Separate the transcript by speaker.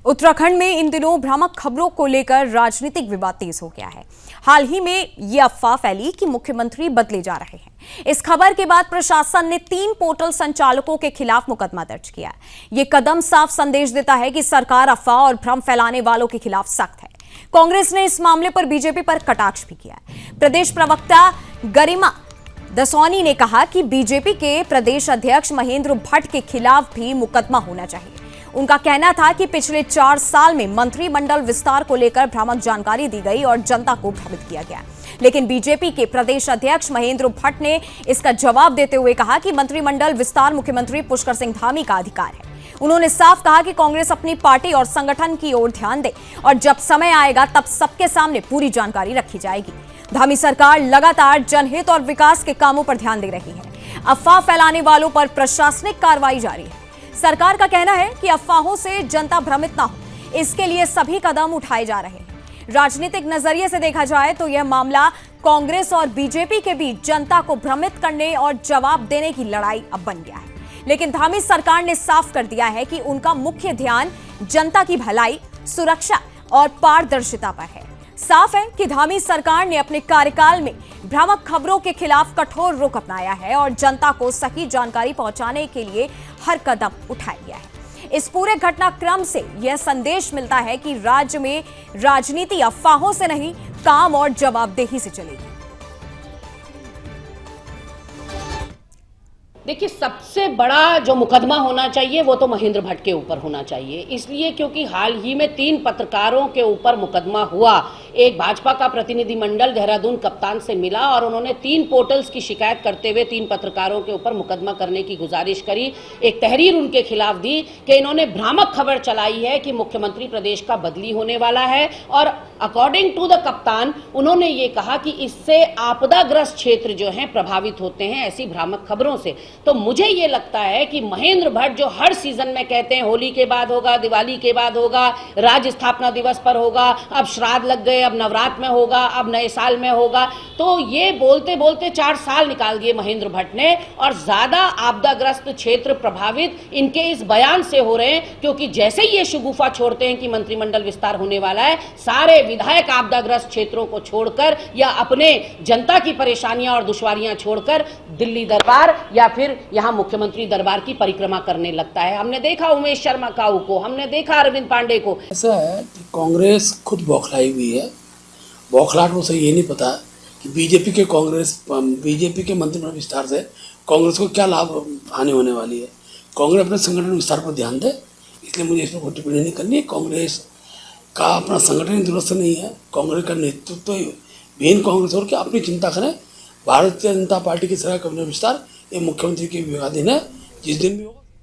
Speaker 1: उत्तराखंड में इन दिनों भ्रामक खबरों को लेकर राजनीतिक विवाद तेज हो गया है। हाल ही में ये अफवाह फैली कि मुख्यमंत्री बदले जा रहे हैं। इस खबर के बाद प्रशासन ने 3 पोर्टल संचालकों के खिलाफ मुकदमा दर्ज किया है। ये कदम साफ संदेश देता है कि सरकार अफवाह और भ्रम फैलाने वालों के खिलाफ सख्त है। कांग्रेस ने इस मामले पर बीजेपी पर कटाक्ष भी किया है। प्रदेश प्रवक्ता गरिमा दसौनी ने कहा कि बीजेपी के प्रदेश अध्यक्ष महेंद्र भट्ट के खिलाफ भी मुकदमा होना चाहिए। उनका कहना था कि पिछले 4 साल में मंत्रिमंडल विस्तार को लेकर भ्रामक जानकारी दी गई और जनता को भ्रमित किया गया। लेकिन बीजेपी के प्रदेश अध्यक्ष महेंद्र भट्ट ने इसका जवाब देते हुए कहा कि मंत्रिमंडल विस्तार मुख्यमंत्री पुष्कर सिंह धामी का अधिकार है। उन्होंने साफ कहा कि कांग्रेस अपनी पार्टी और संगठन की ओर ध्यान दे और जब समय आएगा तब सबके सामने पूरी जानकारी रखी जाएगी। धामी सरकार लगातार जनहित और विकास के कामों पर ध्यान दे रही है। अफवाह फैलाने वालों पर प्रशासनिक कार्रवाई जारी है। सरकार का कहना है कि अफवाहों से जनता भ्रमित ना हो, इसके लिए सभी कदम उठाए जा रहे हैं। राजनीतिक नजरिए से देखा जाए तो यह मामला कांग्रेस और बीजेपी के बीच जनता को भ्रमित करने और जवाब देने की लड़ाई अब बन गया है। लेकिन धामी सरकार ने साफ कर दिया है कि उनका मुख्य ध्यान जनता की भलाई, सुरक्षा और पारदर्शिता पर है। साफ है कि धामी सरकार ने अपने कार्यकाल में भ्रामक खबरों के खिलाफ कठोर रुख अपनाया है और जनता को सही जानकारी पहुंचाने के लिए हर कदम उठाया गया है। इस पूरे घटनाक्रम से यह संदेश मिलता है कि राज्य में राजनीति अफवाहों से नहीं, काम और जवाबदेही से चलेगी।
Speaker 2: देखिए, सबसे बड़ा जो मुकदमा होना चाहिए वो तो महेंद्र भट्ट के ऊपर होना चाहिए, इसलिए क्योंकि हाल ही में 3 पत्रकारों के ऊपर मुकदमा हुआ। एक भाजपा का प्रतिनिधिमंडल देहरादून कप्तान से मिला और उन्होंने 3 पोर्टल्स की शिकायत करते हुए 3 पत्रकारों के ऊपर मुकदमा करने की गुजारिश करी। एक तहरीर उनके खिलाफ दी कि इन्होंने भ्रामक खबर चलाई है कि मुख्यमंत्री प्रदेश का बदली होने वाला है और अकॉर्डिंग टू द कप्तान उन्होंने ये कहा कि इससे आपदाग्रस्त क्षेत्र जो हैं प्रभावित होते हैं ऐसी भ्रामक खबरों से। तो मुझे ये लगता है कि महेंद्र भट्ट जो हर सीजन में कहते हैं होली के बाद होगा, दिवाली के बाद होगा, राज्य स्थापना दिवस पर होगा, अब श्राद्ध लग गए, अब नवरात्र में होगा, अब नए साल में होगा, तो ये बोलते बोलते 4 साल निकाल दिए महेंद्र भट्ट ने और ज्यादा आपदाग्रस्त क्षेत्र प्रभावित इनके इस बयान से हो रहे हैं। क्योंकि जैसे ही ये शगुफा छोड़ते हैं कि मंत्रिमंडल विस्तार होने वाला है, सारे विधायक आपदाग्रस्त क्षेत्रों को छोड़कर या अपने जनता की परेशानियां और दुश्वारियां छोड़कर दिल्ली दरबार या फिर यहां मुख्यमंत्री दरबार की परिक्रमा करने लगता है। हमने देखा उमेश शर्मा काऊ को, हमने देखा अरविंद पांडे को।
Speaker 3: ऐसा है कि कांग्रेस खुद बौखलाई हुई है। बौखलाहट को से ये नहीं पता कि बीजेपी के मंत्रिमंडल विस्तार से कांग्रेस को क्या लाभ हानि होने वाली है। कांग्रेस अपने संगठन विस्तार पर ध्यान दे, इसलिए मुझे इस पर कोई टिप्पणी नहीं करनी है। कांग्रेस का अपना संगठन दुरुस्त नहीं है, कांग्रेस का नेतृत्व विहीन कांग्रेस और क्या अपनी चिंता करें। भारतीय जनता पार्टी की सरकार का विस्तार ये मुख्यमंत्री के विवादीन है, जिस दिन भी होगा।